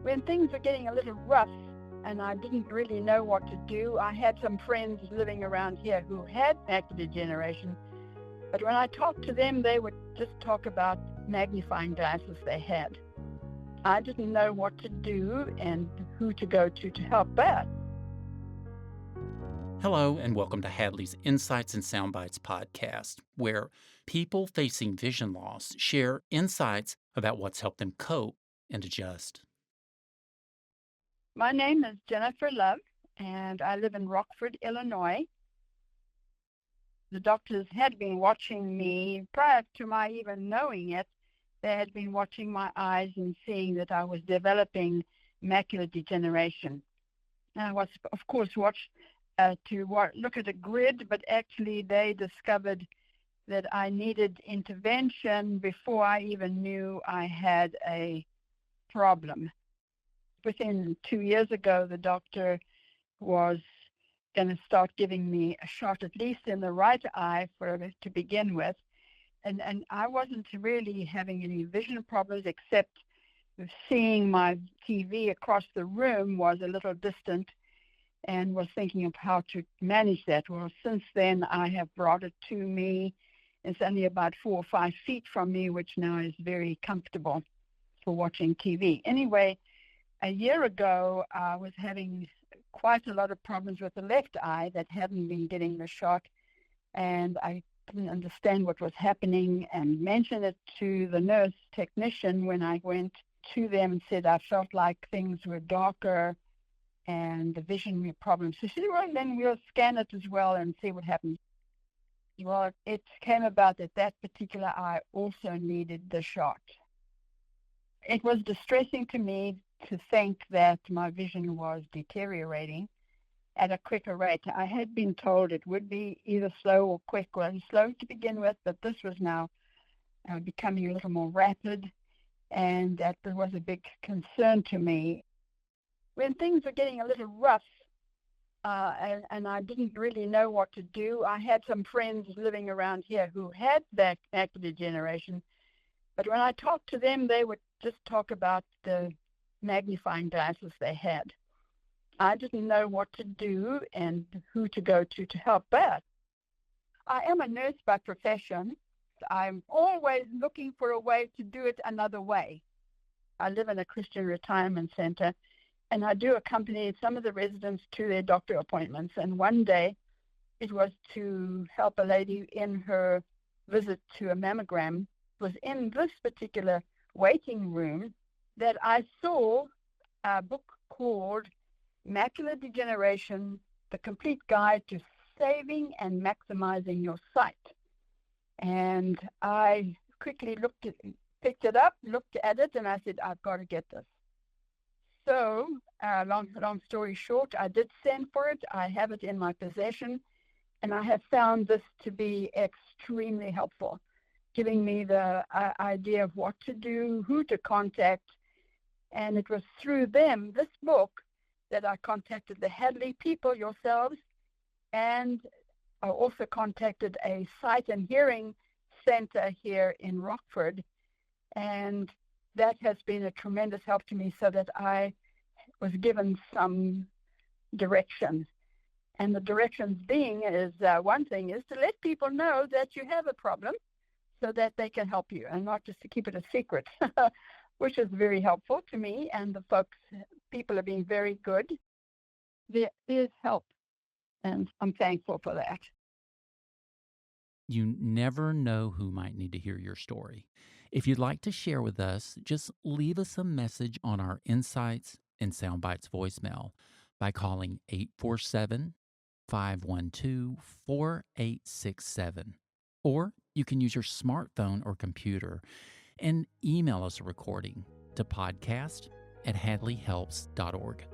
When things were getting a little rough and I didn't really know what to do, I had some friends living around here who had macular degeneration, but when I talked to them, they would just talk about magnifying glasses they had. I didn't know what to do and who to go to help that. Hello, and welcome to Hadley's Insights and Soundbites podcast, where people facing vision loss share insights about what's helped them cope and adjust. My name is Jennifer Love, and I live in Rockford, Illinois. The doctors had been watching me prior to my even knowing it. They had been watching my eyes and seeing that I was developing macular degeneration. And I was, of course, watched to look at a grid, but actually they discovered that I needed intervention before I even knew I had a problem. Within 2 years ago, the doctor was going to start giving me a shot, at least in the right eye, to begin with. And I wasn't really having any vision problems, except seeing my TV across the room was a little distant, and was thinking of how to manage that. Well, since then, I have brought it to me. It's only about 4 or 5 feet from me, which now is very comfortable for watching TV. Anyway, a year ago, I was having quite a lot of problems with the left eye that hadn't been getting the shot, and I didn't understand what was happening and mentioned it to the nurse technician when I went to them and said I felt like things were darker and the vision problems. So she said, well, then we'll scan it as well and see what happens. Well, it came about that particular eye also needed the shot. It was distressing to me to think that my vision was deteriorating at a quicker rate. I had been told it would be either slow or quick. Well, it was slow to begin with, but this was now becoming a little more rapid, and that was a big concern to me. When things were getting a little rough and I didn't really know what to do, I had some friends living around here who had that macular degeneration, but when I talked to them, they would just talk about the magnifying glasses they had. I didn't know what to do and who to go to help that. I am a nurse by profession. I'm always looking for a way to do it another way. I live in a Christian retirement center, and I do accompany some of the residents to their doctor appointments. And one day it was to help a lady in her visit to a mammogram. It was in this particular waiting room that I saw a book called Macular Degeneration, The Complete Guide to Saving and Maximizing Your Sight. And I quickly picked it up, looked at it, and I said, I've got to get this. So, long story short, I did send for it. I have it in my possession, and I have found this to be extremely helpful, giving me the idea of what to do, who to contact. And it was through them, this book, that I contacted the Hadley people yourselves, and I also contacted a sight and hearing center here in Rockford, and that has been a tremendous help to me, so that I was given some direction. And the directions being is one thing is to let people know that you have a problem so that they can help you, and not just to keep it a secret, which is very helpful to me. And the people are being very good. There is help, and I'm thankful for that. You never know who might need to hear your story. If you'd like to share with us, just leave us a message on our Insights and Soundbites voicemail by calling 847-512-4867. Or you can use your smartphone or computer and email us a recording to podcast@hadleyhelps.org.